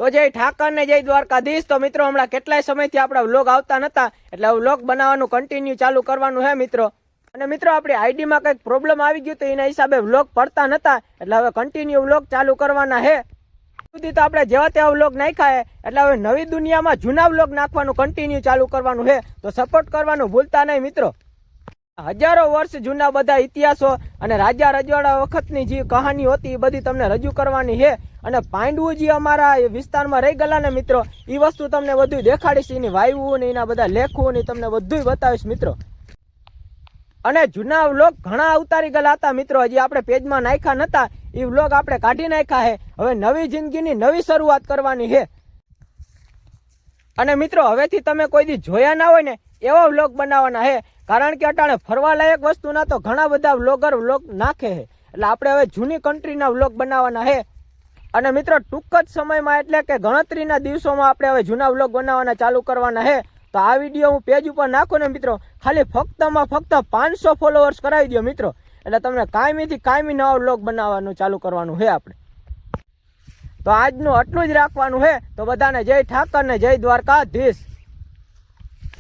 તો જય ઠાકર ને જય દ્વારકાધીશ। તો મિત્રો હમણાં કેટલાય સમયથી આપણા વ્લોગ આવતા નતા, એટલે વ્લોગ બનાવવાનું કન્ટિન્યુ ચાલુ કરવાનું હે મિત્રો। અને મિત્રો આપણી આઈડીમાં કંઈક પ્રોબ્લેમ આવી ગયું તો એના હિસાબે વ્લોગ પડતા નતા, એટલે હવે કન્ટિન્યુ વ્લોગ ચાલુ કરવાના હે। સુધી તો આપણે જેવા તેવા વ્લોગ નાખ્યા હે, એટલે હવે નવી દુનિયામાં જૂના વ્લોગ નાખવાનું કન્ટિન્યુ ચાલુ કરવાનું હે, તો સપોર્ટ કરવાનું ભૂલતા નહીં મિત્રો। હજારો વર્ષ જૂના બધા ઇતિહાસો અને રાજા રજવાડા વખતની જે કહાનીઓ હતી એ બધી તમને રજૂ કરવાની છે। અને પાંડવો જે અમારા વિસ્તારમાં રહી ગયેલા ને મિત્રો, એ વસ્તુ તમને બધું દેખાડીશ, એની વાયુ ને એના બધા લેખો ને તમને બધું બતાવીશ મિત્રો। અને જૂના વ્લોગ ઘણા ઉતારી ગયેલા હતા મિત્રો, હજી આપણે પેજમાં નાખ્યા નતા, એ વ્લોગ આપણે કાઢી નાખ્યા છે। હવે નવી જિંદગીની નવી શરૂઆત કરવાની છે। અને મિત્રો હવેથી તમે કોઈ દી જોયા ના હોય ને એવા વ્લોગ બનાવવાના છે, કારણ કે અટાણે ફરવા લાયક વસ્તુના તો ઘણા બધા વ્લોગર વ્લોગ નાખે છે, એટલે આપણે હવે જૂની કન્ટ્રીના વ્લોગ બનાવવાના છે। અને મિત્રો ટૂંક જ સમયમાં એટલે કે ગણતરીના દિવસોમાં આપણે હવે જૂના વ્લોગ બનાવવાના ચાલુ કરવાના છે। તો આ વિડીયો હું પેજ ઉપર નાખું ને મિત્રો, ખાલી ફક્ત 500 ફોલોઅર્સ કરાવી દો મિત્રો, એટલે તમને કાયમીથી કાયમી નવા વ્લોગ બનાવવાનું ચાલુ કરવાનું છે આપણે। તો આજનું આટલું જ રાખવાનું છે। તો બધાને જય ઠાકર ને જય દ્વારકાધીશ।